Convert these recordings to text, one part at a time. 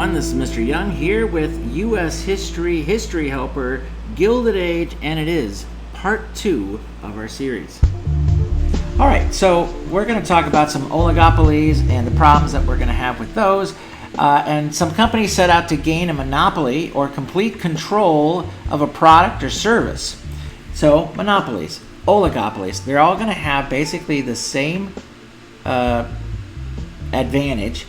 everyone. This is Mr. Young here with U.S. History Helper, Gilded Age, and it is part 2 of our series. All right, so we're going to talk about some oligopolies and the problems that we're going to have with those. And some companies set out to gain a monopoly or complete control of a product or service. So monopolies, oligopolies, they're all going to have basically the same advantage.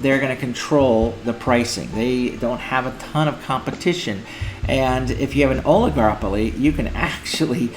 They're going to control the pricing. They don't have a ton of competition. And if you have an oligopoly, you can actually,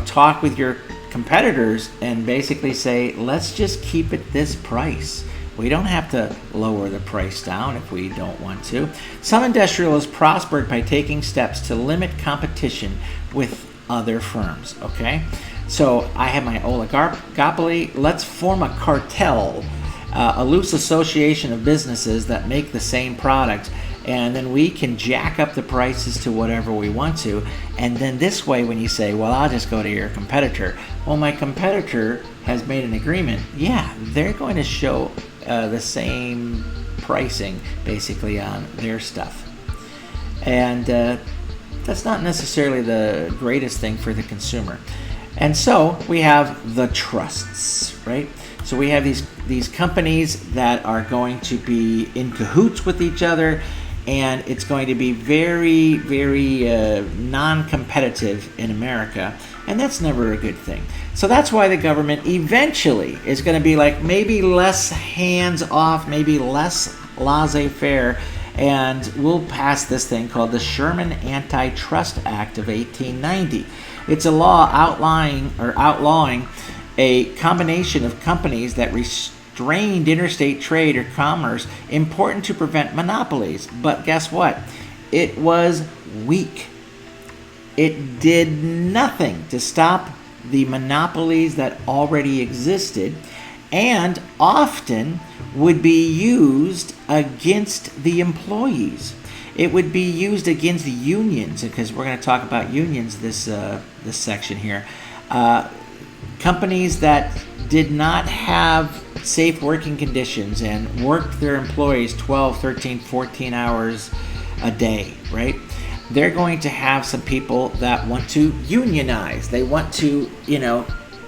talk with your competitors and basically say, let's just keep it this price. We don't have to lower the price down if we don't want to. Some industrialists prospered by taking steps to limit competition with other firms, okay? So I have my oligopoly. Let's form a cartel, a loose association of businesses that make the same product, and then we can jack up the prices to whatever we want to. And then this way, when you say, well, I'll just go to your competitor. Well, my competitor has made an agreement. Yeah, they're going to show the same pricing basically on their stuff. And that's not necessarily the greatest thing for the consumer. And so we have the trusts, right? So we have these companies that are going to be in cahoots with each other, and it's going to be very, very non-competitive in America, and that's never a good thing. So that's why the government eventually is going to be like maybe less hands-off, maybe less laissez-faire, and we'll pass this thing called the Sherman Antitrust Act of 1890. It's a law outlawing a combination of companies that restrained interstate trade or commerce, important to prevent monopolies. But guess what? It was weak. It did nothing to stop the monopolies that already existed, and often would be used against the employees. It would be used against the unions, because we're going to talk about unions this section here. Companies that did not have safe working conditions and worked their employees 12, 13, 14 hours a day, right? They're going to have some people that want to unionize. They want to,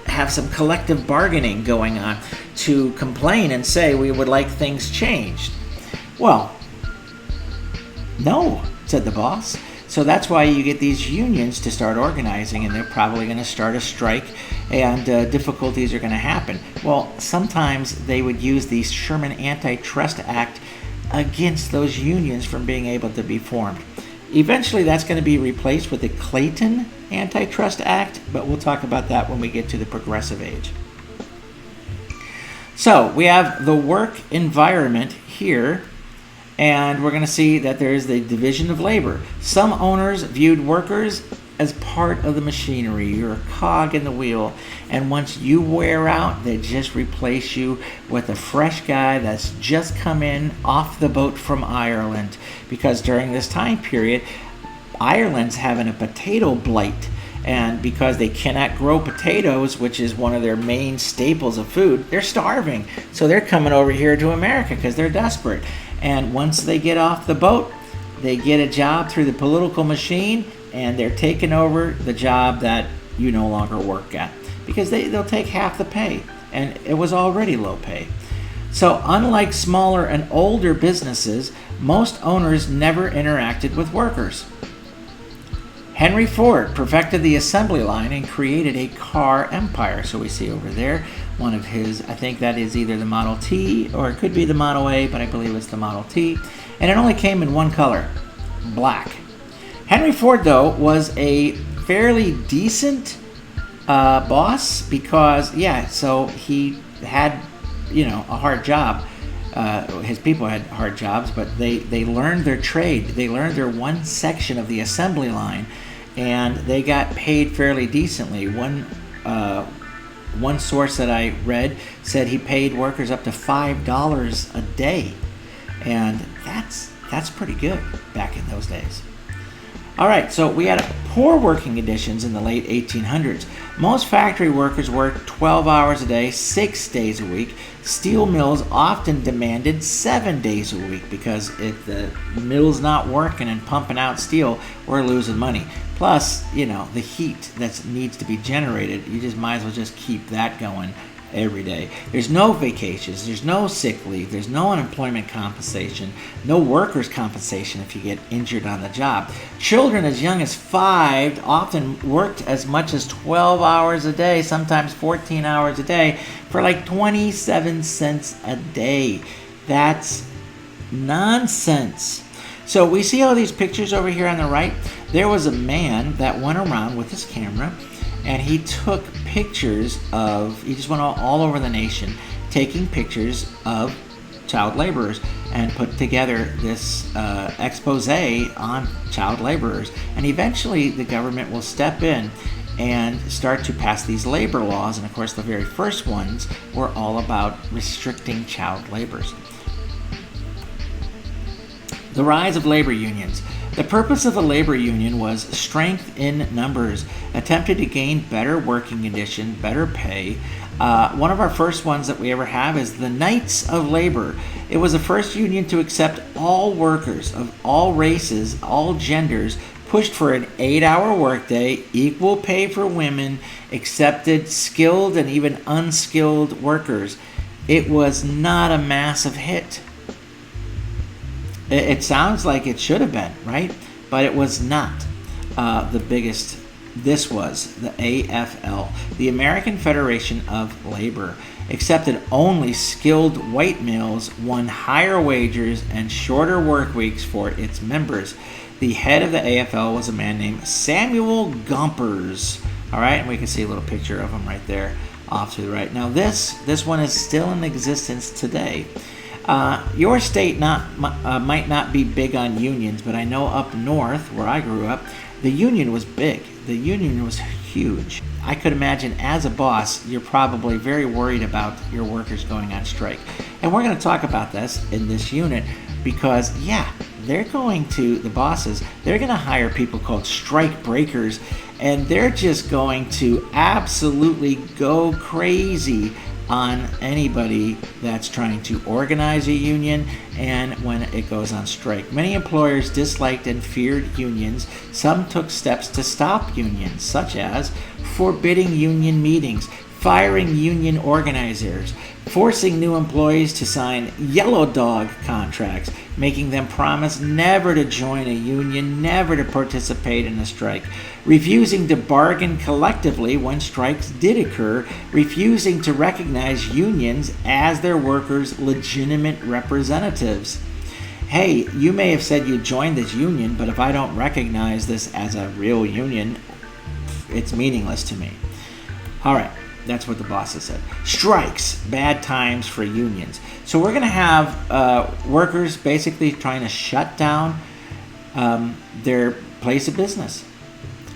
have some collective bargaining going on to complain and say, we would like things changed. Well, no, said the boss. So that's why you get these unions to start organizing, and they're probably going to start a strike, and difficulties are going to happen. Well, sometimes they would use the Sherman Antitrust Act against those unions from being able to be formed. Eventually, that's going to be replaced with the Clayton Antitrust Act, but we'll talk about that when we get to the Progressive Age. So we have the work environment here, and we're going to see that there is the division of labor. Some owners viewed workers as part of the machinery. You're a cog in the wheel, and once you wear out, they just replace you with a fresh guy that's just come in off the boat from Ireland, because during this time period, Ireland's having a potato blight, and because they cannot grow potatoes, which is one of their main staples of food, they're starving. So they're coming over here to America because they're desperate. And once they get off the boat, they get a job through the political machine, and they're taking over the job that you no longer work at, because they'll take half the pay, and it was already low pay. So unlike smaller and older businesses, most owners never interacted with workers. Henry Ford perfected the assembly line and created a car empire. So we see over there one of his, I think that is either the Model T or it could be the Model A, but I believe it's the Model T. And it only came in one color, black. Henry Ford, though, was a fairly decent boss because, so he had, a hard job. His people had hard jobs, but they learned their trade. They learned their one section of the assembly line, and they got paid fairly decently. One source that I read said he paid workers up to $5 a day, and that's pretty good back in those days. All right, so we had poor working conditions in the late 1800s. Most factory workers worked 12 hours a day, 6 days a week. Steel mills often demanded 7 days a week because if the mill's not working and pumping out steel, we're losing money. Plus, the heat that needs to be generated, you just might as well just keep that going every day. There's no vacations, there's no sick leave, there's no unemployment compensation, no workers' compensation if you get injured on the job. Children as young as 5 often worked as much as 12 hours a day, sometimes 14 hours a day, for like 27 cents a day. That's nonsense. So we see all these pictures over here on the right. There was a man that went around with his camera and he took pictures he just went all over the nation taking pictures of child laborers and put together this expose on child laborers. And eventually the government will step in and start to pass these labor laws. And of course, the very first ones were all about restricting child labors. The rise of labor unions. The purpose of the labor union was strength in numbers, attempted to gain better working condition, better pay. One of our first ones that we ever have is the Knights of Labor. It was the first union to accept all workers of all races, all genders, pushed for an 8-hour workday, equal pay for women, accepted skilled and even unskilled workers. It was not a massive hit. It sounds like it should have been, right? But it was not the biggest. This was the AFL, the American Federation of Labor, accepted only skilled white males, won higher wages and shorter work weeks for its members. The head of the AFL was a man named Samuel Gompers. All right, and we can see a little picture of him right there off to the right. Now this one is still in existence today. Your state might not be big on unions, but I know up north, where I grew up, the union was big. The union was huge. I could imagine as a boss, you're probably very worried about your workers going on strike. And we're going to talk about this in this unit because, the bosses, they're going to hire people called strike breakers, and they're just going to absolutely go crazy on anybody that's trying to organize a union and when it goes on strike. Many employers disliked and feared unions. Some took steps to stop unions, such as forbidding union meetings, firing union organizers, forcing new employees to sign yellow dog contracts, making them promise never to join a union, never to participate in a strike, refusing to bargain collectively when strikes did occur, refusing to recognize unions as their workers' legitimate representatives. Hey, you may have said you joined this union, but if I don't recognize this as a real union, it's meaningless to me. All right. That's what the bosses said. Strikes, bad times for unions. So we're going to have workers basically trying to shut down their place of business.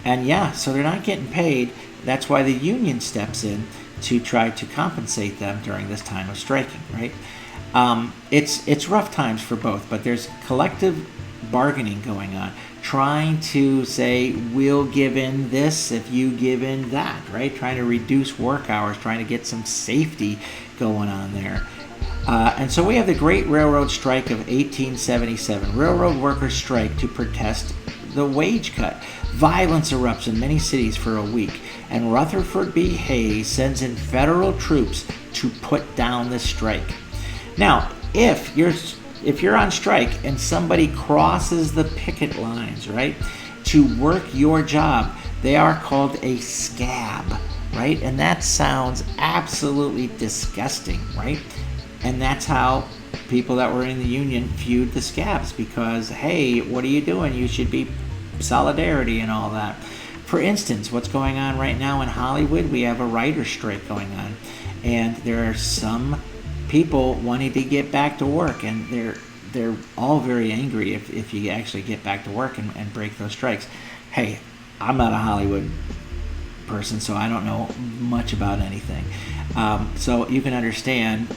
And so they're not getting paid. That's why the union steps in to try to compensate them during this time of striking, right? It's rough times for both, but there's collective bargaining going on, trying to say, we'll give in this if you give in that, right? Trying to reduce work hours, trying to get some safety going on there. And so we have the Great Railroad Strike of 1877. Railroad workers strike to protest the wage cut. Violence erupts in many cities for a week, and Rutherford B. Hayes sends in federal troops to put down the strike. Now, if you're on strike and somebody crosses the picket lines, right, to work your job, they are called a scab, right? And that sounds absolutely disgusting, right? And that's how people that were in the union viewed the scabs because, hey, what are you doing? You should be solidarity and all that. For instance, what's going on right now in Hollywood, we have a writer's strike going on. And there are some people wanting to get back to work, and they're all very angry if you actually get back to work and break those strikes. Hey, I'm not a Hollywood person, so I don't know much about anything. So you can understand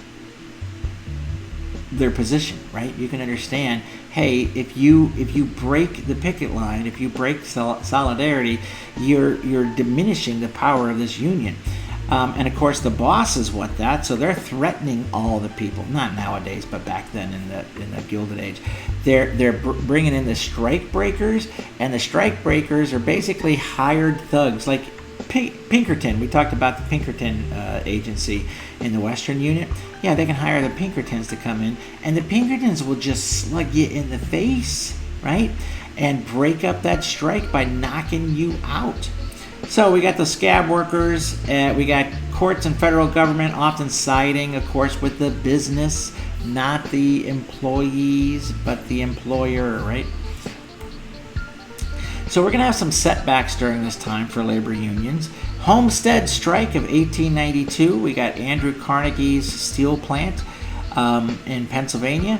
their position, right? You can understand, hey, if you break the picket line, if you break solidarity, you're diminishing the power of this union. And of course, the bosses want that, so they're threatening all the people. Not nowadays, but back then in the Gilded Age, they're bringing in the strike breakers, and the strike breakers are basically hired thugs like Pinkerton. We talked about the Pinkerton agency in the Western Unit. Yeah, they can hire the Pinkertons to come in, and the Pinkertons will just slug you in the face, right? And break up that strike by knocking you out. So we got the scab workers, we got courts and federal government often siding, of course, with the business, not the employees, but the employer, right? So we're going to have some setbacks during this time for labor unions. Homestead strike of 1892. We got Andrew Carnegie's steel plant in Pennsylvania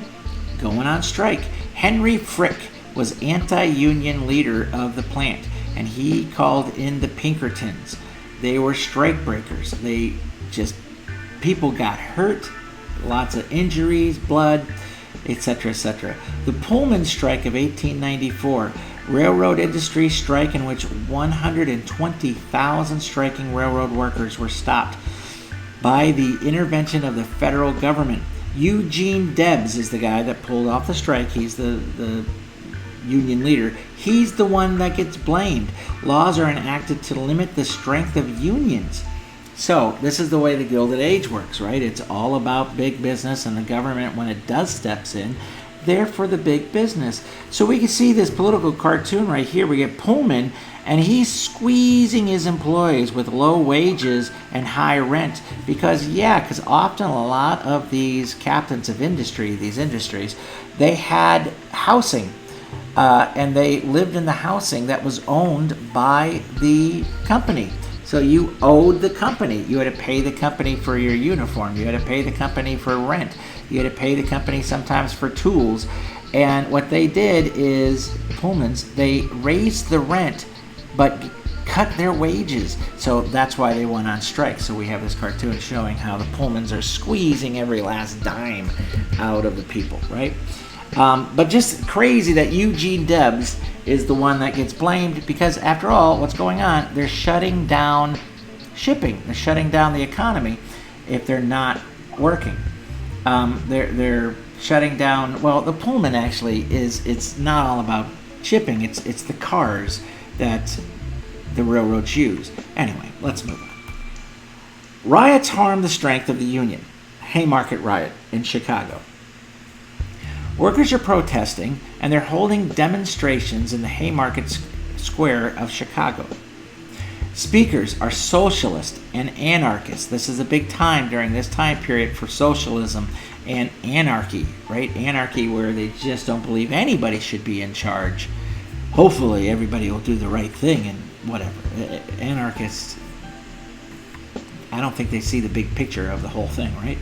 going on strike. Henry Frick was anti-union leader of the plant, and he called in the Pinkertons. They were strike breakers. People got hurt, lots of injuries, blood, etc., etc. The Pullman strike of 1894. Railroad industry strike in which 120,000 striking railroad workers were stopped by the intervention of the federal government. Eugene Debs is the guy that pulled off the strike. He's the union leader. He's the one that gets blamed. Laws are enacted to limit the strength of unions. So this is the way the Gilded Age works, right? It's all about big business, and the government, when it does steps in, they're for the big business. So we can see this political cartoon right here. We get Pullman, and he's squeezing his employees with low wages and high rent because often a lot of these captains of these industries, they had housing, and they lived in the housing that was owned by the company. So you owed the company. You had to pay the company for your uniform. You had to pay the company for rent. You had to pay the company sometimes for tools. And what they did is, Pullmans, they raised the rent but cut their wages. So that's why they went on strike. So we have this cartoon showing how the Pullmans are squeezing every last dime out of the people, right? But just crazy that Eugene Debs is the one that gets blamed because, after all, what's going on? They're shutting down shipping. They're shutting down the economy if they're not working. They're shutting down. Well, the Pullman actually it's not all about shipping. It's the cars that the railroads use. Anyway, let's move on. Riots harm the strength of the union. Haymarket riot in Chicago. Workers are protesting, and they're holding demonstrations in the Haymarket Square of Chicago. Speakers are socialists and anarchists. This is a big time during this time period for socialism and anarchy, right? Anarchy where they just don't believe anybody should be in charge. Hopefully everybody will do the right thing and whatever. Anarchists, I don't think they see the big picture of the whole thing, right?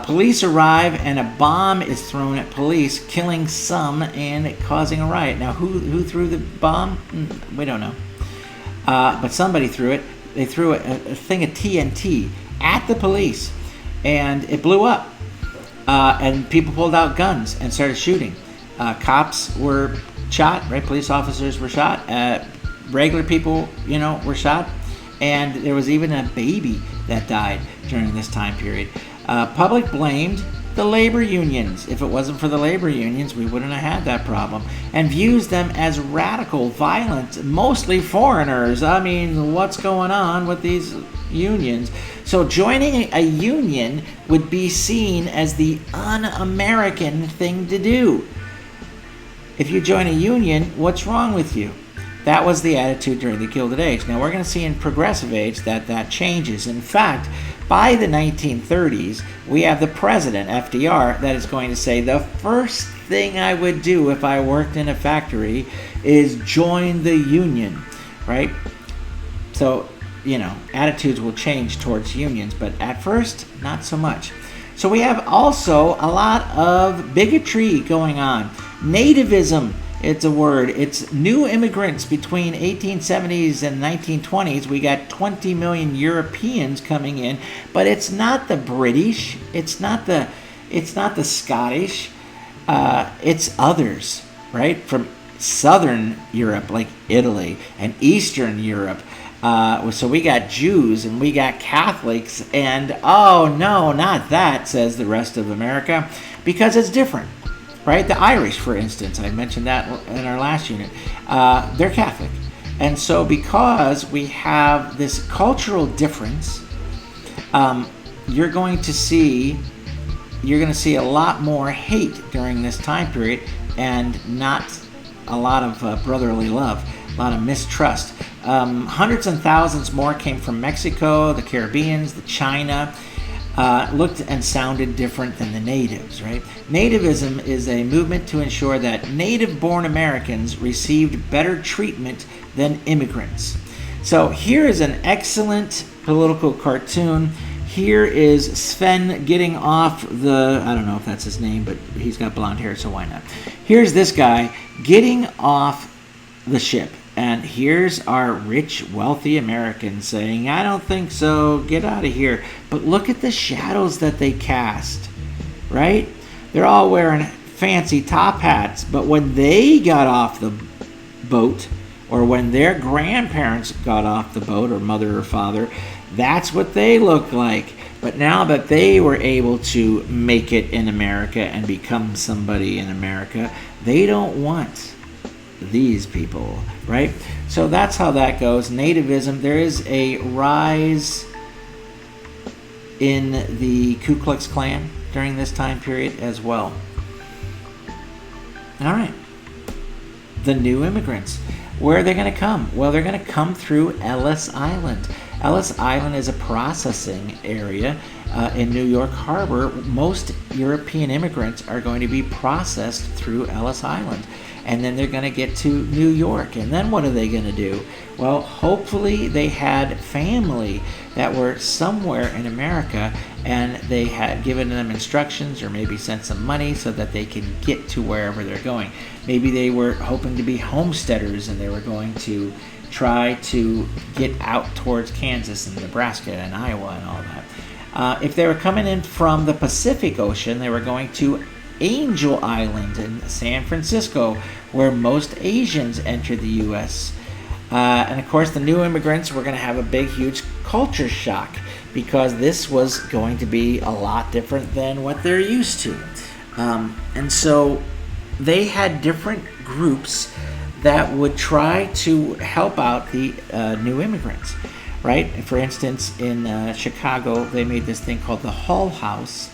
Police arrive, and a bomb is thrown at police, killing some and causing a riot. Now, who threw the bomb? We don't know. But somebody threw it. They threw a thing of TNT at the police, and it blew up. And people pulled out guns and started shooting. Cops were shot, right? Police officers were shot. Regular people, were shot. And there was even a baby that died during this time period. Public blamed the labor unions. If it wasn't for the labor unions, we wouldn't have had that problem. And views them as radical, violent, mostly foreigners. I mean, what's going on with these unions? So joining a union would be seen as the un-American thing to do. If you join a union, what's wrong with you? That was the attitude during the Gilded Age. Now, we're going to see in Progressive Age that changes. In fact, by the 1930s, we have the president, FDR, that is going to say, the first thing I would do if I worked in a factory is join the union, right? So, attitudes will change towards unions, but at first, not so much. So we have also a lot of bigotry going on. Nativism. It's a word. It's new immigrants between 1870s and 1920s. We got 20 million Europeans coming in, but it's not the British. It's not the it's not the Scottish, it's others, right? From Southern Europe, like Italy, and Eastern Europe. So we got Jews and we got Catholics, and oh no, not that, says the rest of America, because it's different, right? The Irish, for instance, I mentioned that in our last unit, they're Catholic. And so because we have this cultural difference, you're going to see a lot more hate during this time period, and not a lot of brotherly love, a lot of mistrust. Hundreds and thousands more came from Mexico, the Caribbeans, the China. Looked and sounded different than the natives, right? Nativism is a movement to ensure that native-born Americans received better treatment than immigrants. So here is an excellent political cartoon. Here is Sven getting off the, I don't know if that's his name, but he's got blonde hair, so why not? Here's this guy getting off the ship. And here's our rich, wealthy Americans saying, I don't think so, get out of here. But look at the shadows that they cast, right? They're all wearing fancy top hats, but when they got off the boat, or when their grandparents got off the boat, or mother or father, that's what they look like. But now that they were able to make it in America and become somebody in America, they don't want these people, right? So that's how that goes. Nativism, there is a rise in the Ku Klux Klan during this time period as well. All right. The new immigrants. Where are they going to come? Well, they're going to come through Ellis Island. Ellis Island is a processing area in New York Harbor. Most European immigrants are going to be processed through Ellis Island. And then they're going to get to New York. And then what are they going to do? Well, hopefully they had family that were somewhere in America, and they had given them instructions or maybe sent some money so that they can get to wherever they're going. Maybe they were hoping to be homesteaders, and they were going to try to get out towards Kansas and Nebraska and Iowa and all that. If they were coming in from the Pacific Ocean, they were going to Angel Island in San Francisco, where most Asians enter the U.S. And of course, the new immigrants were going to have a big, huge culture shock, because this was going to be a lot different than what they're used to. And so they had different groups that would try to help out the new immigrants, right? For instance, in Chicago, they made this thing called the Hull House.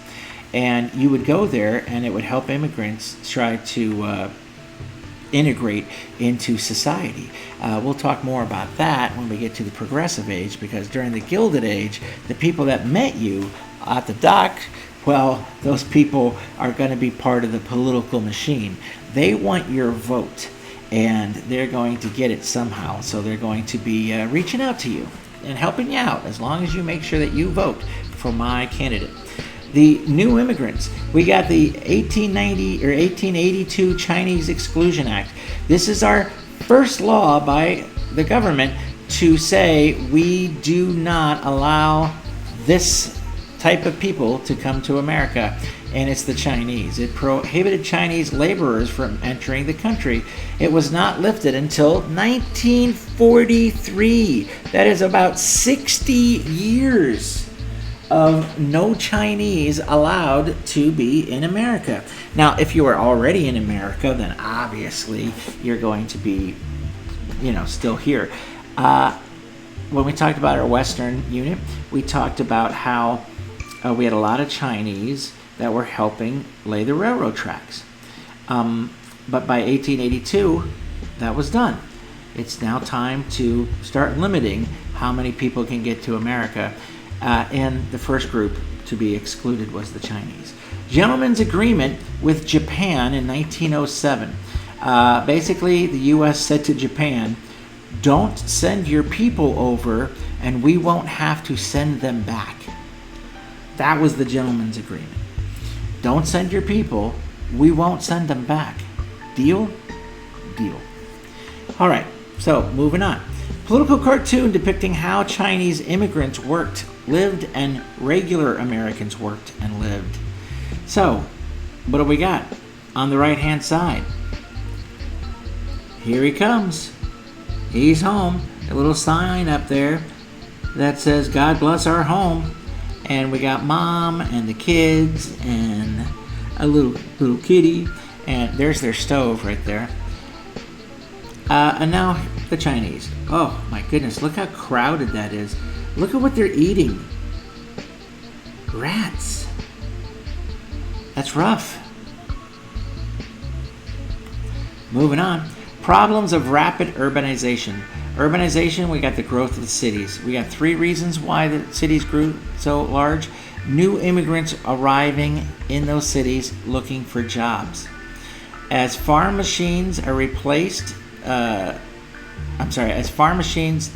And you would go there, and it would help immigrants try to integrate into society. We'll talk more about that when we get to the Progressive Age, because during the Gilded Age, the people that met you at the dock, well, those people are going to be part of the political machine. They want your vote, and they're going to get it somehow. So they're going to be reaching out to you and helping you out, as long as you make sure that you vote for my candidate. The new immigrants. We got the 1890 or 1882 Chinese Exclusion Act. This is our first law by the government to say we do not allow this type of people to come to America, and it's the Chinese. It prohibited Chinese laborers from entering the country. It was not lifted until 1943. That is about 60 years of no Chinese allowed to be in America. Now, if you are already in America, then obviously you're going to be, still here. When we talked about our Western unit, we talked about how we had a lot of Chinese that were helping lay the railroad tracks. But by 1882, that was done. It's now time to start limiting how many people can get to America. And the first group to be excluded was the Chinese. Gentleman's agreement with Japan in 1907. Basically, the U.S. said to Japan, don't send your people over, and we won't have to send them back. That was the gentleman's agreement. Don't send your people, we won't send them back. Deal? Deal. All right, so moving on. Political cartoon depicting how Chinese immigrants lived, and regular Americans worked and lived. So, what do we got on the right-hand side? Here he comes. He's home. A little sign up there that says, God bless our home. And we got mom and the kids and a little kitty. And there's their stove right there. And now the Chinese. Oh my goodness, look how crowded that is. Look at what they're eating. Rats. That's rough. Moving on. Problems of rapid urbanization. Urbanization, we got the growth of the cities. We got 3 reasons why the cities grew so large. New immigrants arriving in those cities looking for jobs. As farm machines are replaced, as farm machines,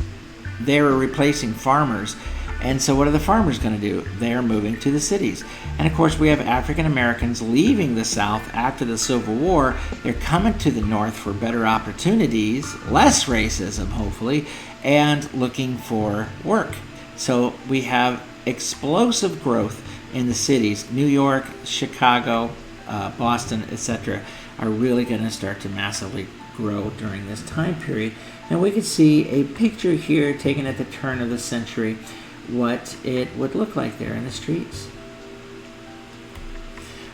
they were replacing farmers. And so what are the farmers going to do? They're moving to the cities. And of course, we have African Americans leaving the South after the Civil War. They're coming to the North for better opportunities, less racism, hopefully, and looking for work. So we have explosive growth in the cities. New York, Chicago, Boston, etc. are really going to start to massively grow during this time period. And we can see a picture here taken at the turn of the century, what it would look like there in the streets.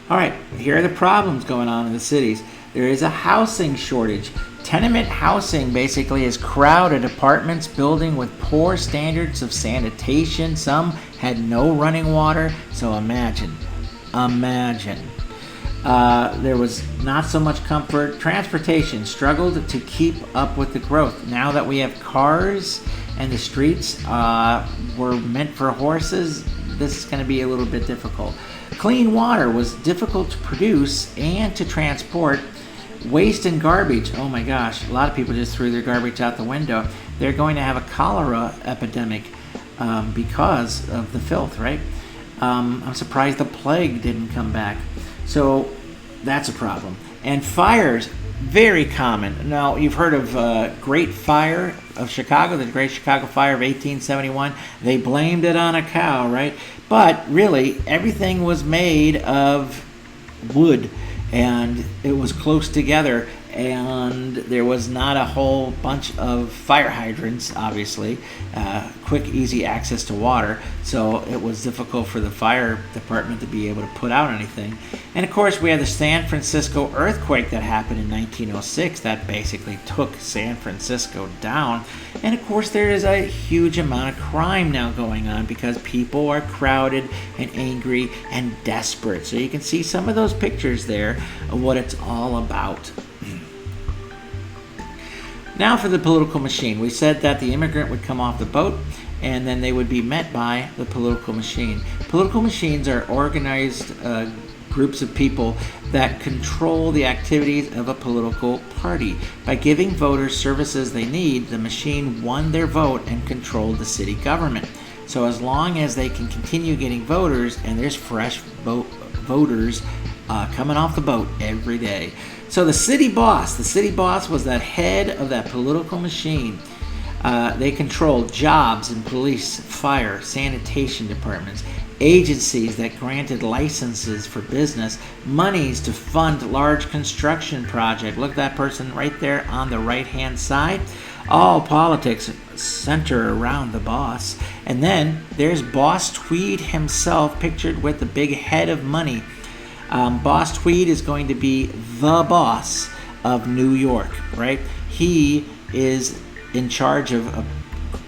All right, here are the problems going on in the cities. There is a housing shortage. Tenement housing basically is crowded apartments building with poor standards of sanitation. Some had no running water, so imagine. There was not so much comfort. Transportation struggled to keep up with the growth. Now that we have cars and the streets were meant for horses, this is going to be a little bit difficult. Clean water was difficult to produce and to transport. Waste and garbage. Oh my gosh, a lot of people just threw their garbage out the window. They're going to have a cholera epidemic because of the filth, right? I'm surprised the plague didn't come back. So that's a problem. And fires, very common. Now, you've heard of Great Fire of Chicago, the Great Chicago Fire of 1871. They blamed it on a cow, right? But really, everything was made of wood, and it was close together, and there was not a whole bunch of fire hydrants, obviously, quick, easy access to water, so it was difficult for the fire department to be able to put out anything. And of course, we had the San Francisco earthquake that happened in 1906 that basically took San Francisco down. And of course, there is a huge amount of crime now going on because people are crowded and angry and desperate. So you can see some of those pictures there of what it's all about. Now for the political machine. We said that the immigrant would come off the boat and then they would be met by the political machine. Political machines are organized groups of people that control the activities of a political party. By giving voters services they need, the machine won their vote and controlled the city government. So as long as they can continue getting voters, and there's fresh voters coming off the boat every day. So the city boss was that head of that political machine. They controlled jobs in police, fire, sanitation departments, agencies that granted licenses for business, monies to fund large construction projects. Look at that person right there on the right-hand side. All politics center around the boss. And then there's Boss Tweed himself, pictured with the big head of money. Boss Tweed is going to be the boss of New York, right? He is in charge of a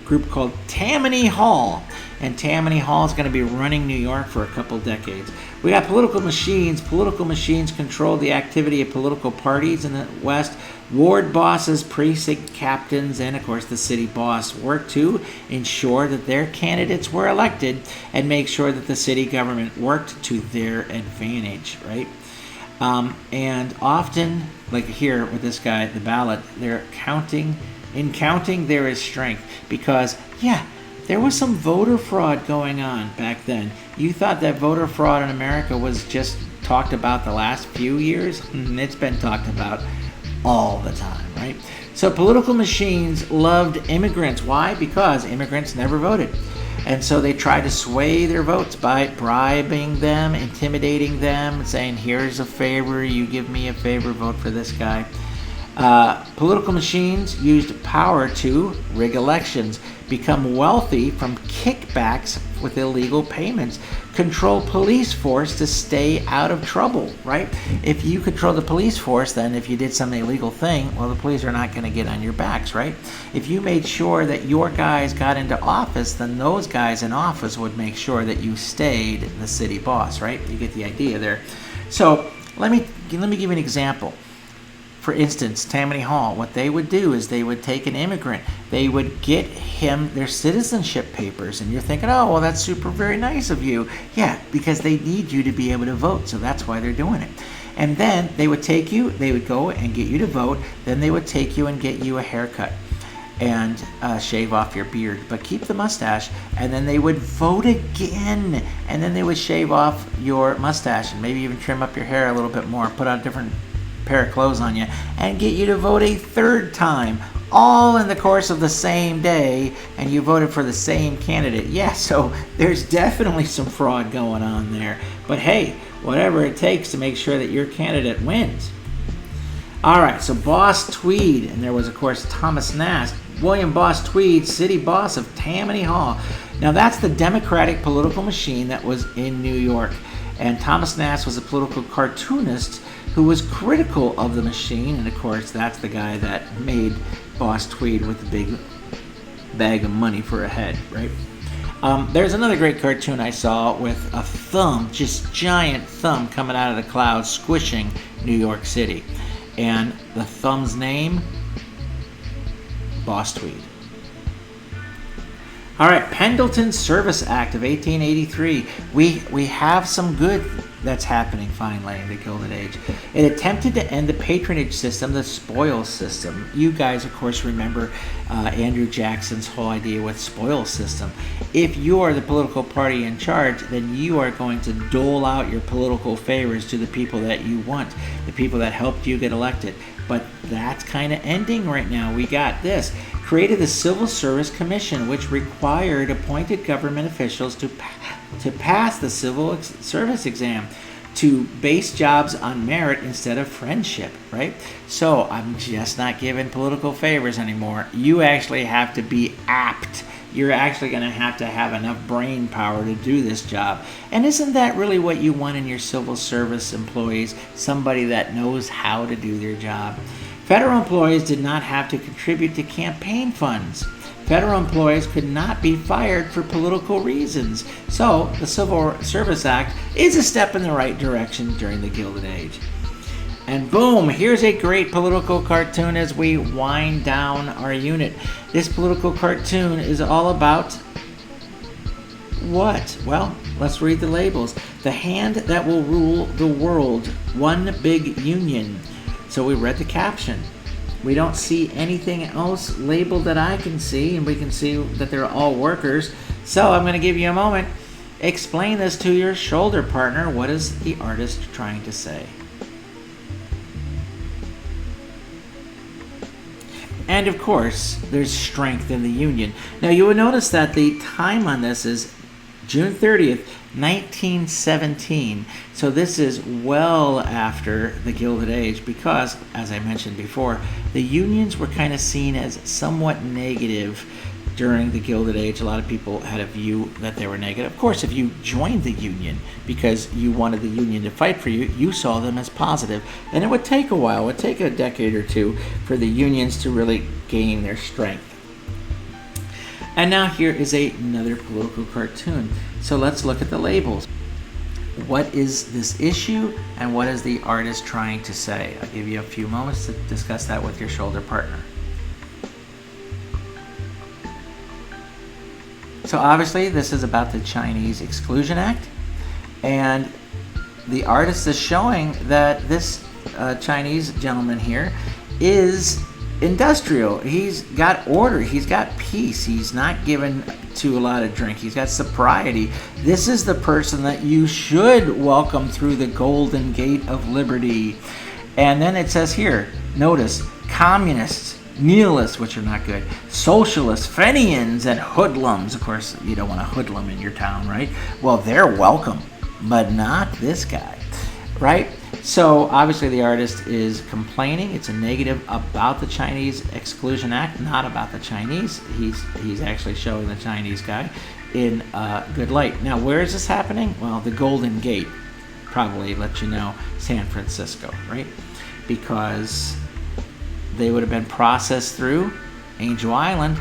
group called Tammany Hall, and Tammany Hall is going to be running New York for a couple decades. We got political machines. Political machines control the activity of political parties in the West. Ward bosses, precinct captains, and of course the city boss work to ensure that their candidates were elected and make sure that the city government worked to their advantage, right? And often, like here with this guy, the ballot, they're counting. In counting, there is strength because, there was some voter fraud going on back then. You thought that voter fraud in America was just talked about the last few years? It's been talked about all the time, right? So political machines loved immigrants. Why? Because immigrants never voted. And so they try to sway their votes by bribing them, intimidating them, saying, here's a favor, you give me a favor, vote for this guy. Political machines used power to rig elections, become wealthy from kickbacks with illegal payments, control police force to stay out of trouble, right? If you control the police force, then if you did some illegal thing, well, the police are not going to get on your backs, right? If you made sure that your guys got into office, then those guys in office would make sure that you stayed the city boss, right? You get the idea there. So let me give you an example. For instance, Tammany Hall, what they would do is they would take an immigrant, they would get him their citizenship papers, and you're thinking, oh, well, that's super very nice of you. Yeah, because they need you to be able to vote, so that's why they're doing it. And then they would take you, they would go and get you to vote, then they would take you and get you a haircut and shave off your beard, but keep the mustache, and then they would vote again, and then they would shave off your mustache and maybe even trim up your hair a little bit more, put on a different pair of clothes on you, and get you to vote a third time, all in the course of the same day, and you voted for the same candidate. Yeah, so there's definitely some fraud going on there. But hey, whatever it takes to make sure that your candidate wins. All right, so Boss Tweed, and there was, of course, Thomas Nast, William Boss Tweed, city boss of Tammany Hall. Now, that's the Democratic political machine that was in New York. And Thomas Nast was a political cartoonist who was critical of the machine, and of course that's the guy that made Boss Tweed with the big bag of money for a head, right? There's another great cartoon I saw with a thumb, just giant thumb coming out of the clouds, squishing New York City. And the thumb's name, Boss Tweed. All right, Pendleton Service Act of 1883. We have some good that's happening finally in the Gilded Age. It attempted to end the patronage system, the spoils system. You guys, of course, remember Andrew Jackson's whole idea with spoils system. If you are the political party in charge, then you are going to dole out your political favors to the people that you want, the people that helped you get elected. But that's kind of ending right now. We got this. Created the Civil Service Commission, which required appointed government officials to pass the civil service exam, to base jobs on merit instead of friendship, right? So I'm just not giving political favors anymore. You actually have to be apt. You're actually going to have enough brain power to do this job. And isn't that really what you want in your civil service employees? Somebody that knows how to do their job. Federal employees did not have to contribute to campaign funds. Federal employees could not be fired for political reasons. So the Civil Service Act is a step in the right direction during the Gilded Age. And boom, here's a great political cartoon as we wind down our unit. This political cartoon is all about what? Well, let's read the labels. The hand that will rule the world, one big union. So we read the caption. We don't see anything else labeled that I can see, and we can see that they're all workers. So I'm going to give you a moment. Explain this to your shoulder partner. What is the artist trying to say? And of course, there's strength in the union. Now you will notice that the time on this is June 30th, 1917. So this is well after the Gilded Age because, as I mentioned before, the unions were kind of seen as somewhat negative during the Gilded Age. A lot of people had a view that they were negative. Of course, if you joined the union because you wanted the union to fight for you, you saw them as positive. And it would take a while, it would take a decade or two for the unions to really gain their strength. And now here is another political cartoon. So let's look at the labels. What is this issue and what is the artist trying to say? I'll give you a few moments to discuss that with your shoulder partner. So obviously this is about the Chinese Exclusion Act, and the artist is showing that this Chinese gentleman here is industrial. He's got order, he's got peace, he's not given to a lot of drink, he's got sobriety. This is the person that you should welcome through the golden gate of liberty. And then it says here, notice, communists nihilists, which are not good, socialists, Fenians, and hoodlums. Of course, you don't want a hoodlum in your town, right? Well, they're welcome, but not this guy, right? So obviously the artist is complaining. It's a negative about the Chinese Exclusion Act, not about the Chinese. He's actually showing the Chinese guy in a good light. Now, where is this happening? Well, the Golden Gate probably let you know, San Francisco, right? Because they would have been processed through Angel Island,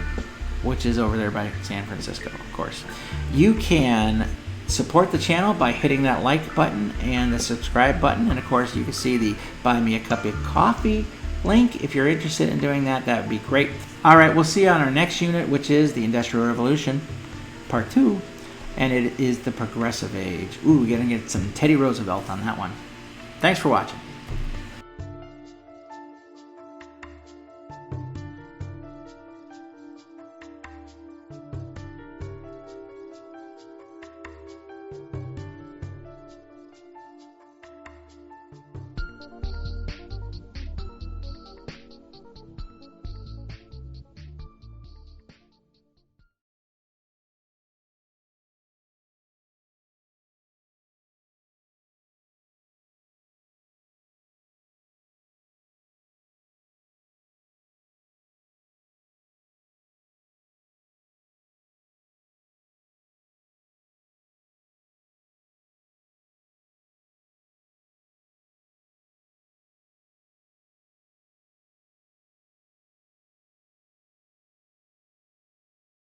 which is over there by San Francisco, of course. You can support the channel by hitting that like button and the subscribe button, and of course you can see the buy me a cup of coffee link. If you're interested in doing that, that would be great. All right, we'll see you on our next unit, which is the Industrial Revolution Part 2, and it is the Progressive Age. Ooh, we're gonna get some Teddy Roosevelt on that one. Thanks for watching.